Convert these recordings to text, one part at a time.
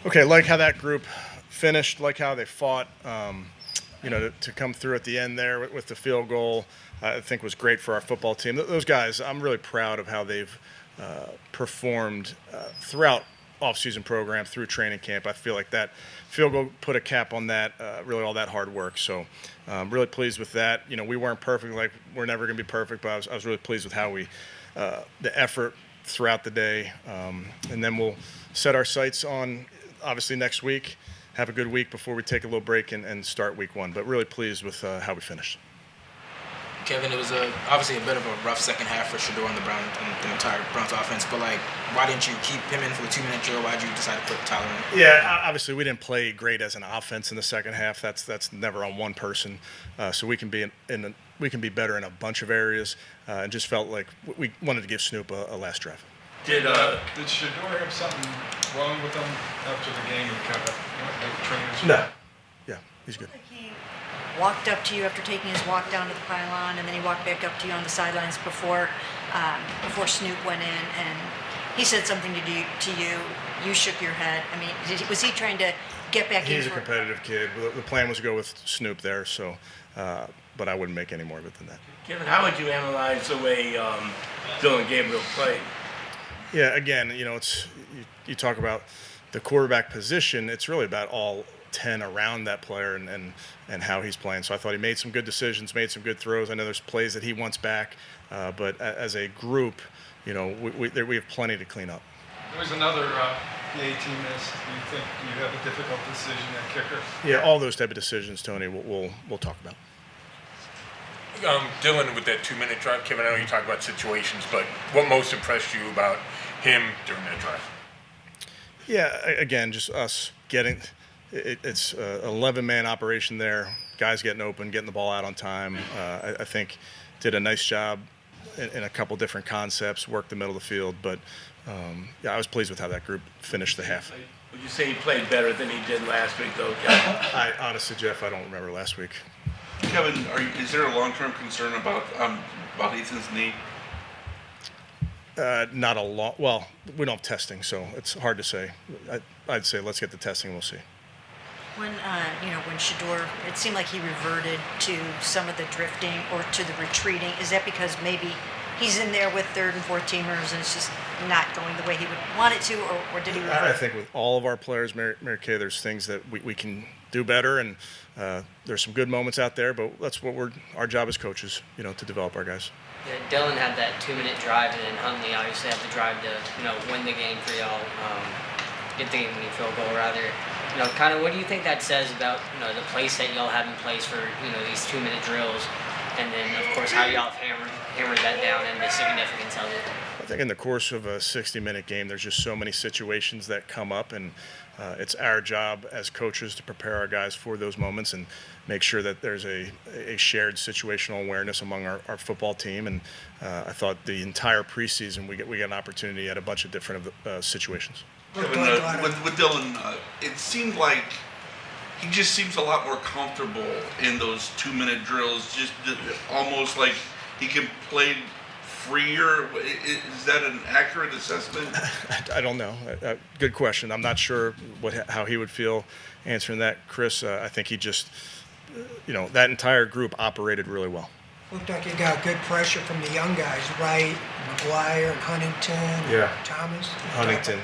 Okay, like how that group finished, like how they fought. To come through at the end there with the field goal, I think was great for our football team. Those guys, I'm really proud of how they've performed throughout off-season program, through training camp. I feel like that field goal put a cap on that, really all that hard work. So really pleased with that. We weren't perfect, like we're never going to be perfect, but I was really pleased with how the effort throughout the day. And then we'll set our sights on, obviously, next week. Have a good week before we take a little break and start week one. But really pleased with how we finished. Kevin, it was obviously a bit of a rough second half for Shedeur and the entire Browns offense. But why didn't you keep him in for the 2-minute drill? Why did you decide to put Tyler in? Yeah, obviously we didn't play great as an offense in the second half. That's never on one person. So we can be we can be better in a bunch of areas. And just felt like we wanted to give Snoop a last drive. Did Shedeur have something wrong with him after the game? And kind of trainers? No. Yeah, he's good. He walked up to you after taking his walk down to the pylon, and then he walked back up to you on the sidelines before Snoop went in, and he said something to you. You shook your head. I mean, was he trying to get back in? He's a competitive kid. The plan was to go with Snoop there, so but I wouldn't make any more of it than that. Kevin, how would you analyze the way Dillon and Gabriel played? Yeah, again, it's you talk about the quarterback position. It's really about all 10 around that player and how he's playing. So I thought he made some good decisions, made some good throws. I know there's plays that he wants back, but as a group, we have plenty to clean up. There was another the 18 miss. Do you think you have a difficult decision at kicker? Yeah, all those type of decisions, Tony, we'll talk about. Dillon with that 2-minute drive. Kevin, I know you talk about situations, but what most impressed you about him during that drive? Yeah, again, just us getting it's an 11-man operation there. Guys getting open, getting the ball out on time. I think did a nice job in a couple different concepts, worked the middle of the field. But, I was pleased with how that group finished the half. Would you say he played better than he did last week, though, Kevin? Honestly, Jeff, I don't remember last week. Kevin, is there a long-term concern about Ethan's knee? Not a lot. Well, we don't have testing, so it's hard to say. I'd say let's get the testing. We'll see. When Shedeur, it seemed like he reverted to some of the drifting or to the retreating. Is that because maybe he's in there with third and fourth teamers and it's just not going the way he would want it to, or did he revert? I think with all of our players, Mary Kay, there's things that we can do better, and there's some good moments out there, but that's what our job as coaches, to develop our guys. Yeah, Dillon had that 2-minute drive, and then Huntley obviously had the drive to, win the game for y'all, get the game-winning field goal, rather. Kind of what do you think that says about, the place that y'all have in place for, these 2-minute drills, and then, of course, how y'all have hammered that down and the significance of it? I think in the course of a 60-minute game, there's just so many situations that come up, and it's our job as coaches to prepare our guys for those moments and make sure that there's a shared situational awareness among our football team. And I thought the entire preseason we got an opportunity at a bunch of different situations. With Dillon, it seemed like he just seems a lot more comfortable in those 2-minute drills, just almost like he can play freer. Is that an accurate assessment? I don't know. Good question. I'm not sure how he would feel answering that, Chris. I think he just, that entire group operated really well. Looked like you got good pressure from the young guys, Wright, McGuire, and Huntington, Thomas. Huntington,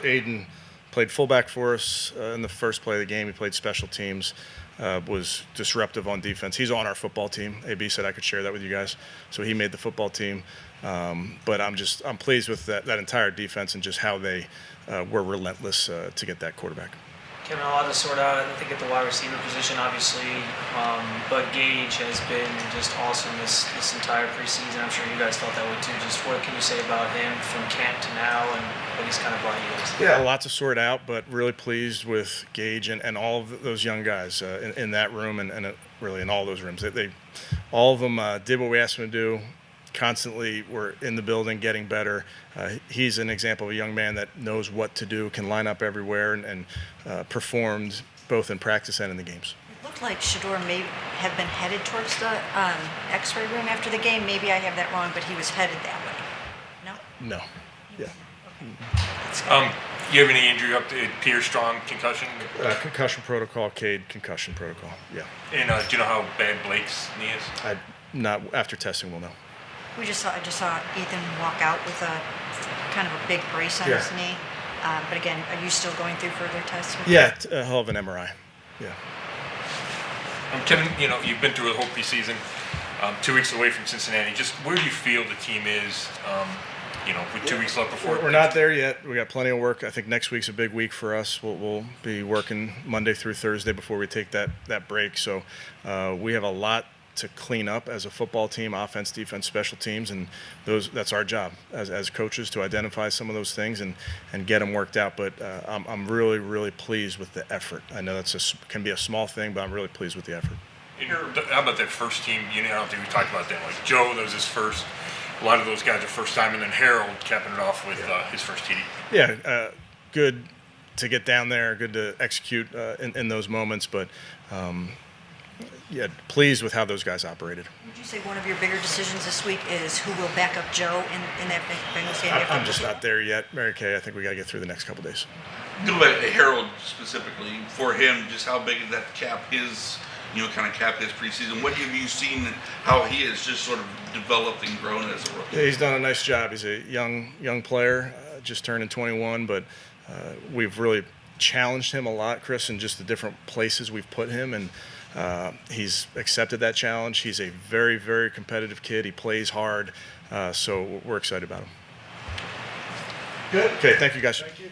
Aiden played fullback for us in the first play of the game. He played special teams, was disruptive on defense. He's on our football team. AB said I could share that with you guys. So he made the football team. But I'm pleased with that entire defense and just how they were relentless to get that quarterback. Kevin, a lot to sort out, I think, at the wide receiver position, obviously. But Gage has been just awesome this entire preseason. I'm sure you guys thought that way too. Just what can you say about him from camp to now and what he's kind of brought you guys? Yeah, a lot to sort out, but really pleased with Gage and all of those young guys in that room and really in all those rooms. They all of them did what we asked them to do. Constantly were in the building getting better. He's an example of a young man that knows what to do, can line up everywhere, and performed both in practice and in the games. It looked like Shedeur may have been headed towards the X-ray room after the game. Maybe I have that wrong, but he was headed that way. No? No. Yeah. You have any injury up to Pierre Strong concussion? Concussion protocol, Cade concussion protocol. Yeah. And do you know how bad Blake's knee is? Not after testing, we'll know. I just saw Ethan walk out with a kind of a big brace on his knee. But again, are you still going through further tests? Yeah, a hell of an MRI. Yeah. Kevin, you've been through a whole preseason, 2 weeks away from Cincinnati. Just where do you feel the team is, with 2 weeks left before? We're not there yet. We got plenty of work. I think next week's a big week for us. We'll be working Monday through Thursday before we take that break. So we have a lot to clean up as a football team, offense, defense, special teams, and that's our job as coaches to identify some of those things and get them worked out. But I'm really, really pleased with the effort. I know can be a small thing, but I'm really pleased with the effort. How about that first team? I don't think we talked about that. Like Joe, that was his first. A lot of those guys are first time, and then Harold capping it off with his first TD. Yeah, good to get down there, good to execute in those moments, but pleased with how those guys operated. Would you say one of your bigger decisions this week is who will back up Joe in that Bengals game? I'm just not there yet, Mary Kay. I think we got to get through the next couple days. Go back to Harold specifically. For him, just how big did that cap his preseason? What have you seen how he has just sort of developed and grown as a rookie? Yeah, he's done a nice job. He's a young player, just turning 21, but we've really challenged him a lot, Chris, in just the different places we've put him, and he's accepted that challenge. He's a very, very competitive kid. He plays hard, so we're excited about him. Good. Okay, thank you, guys. Thank you.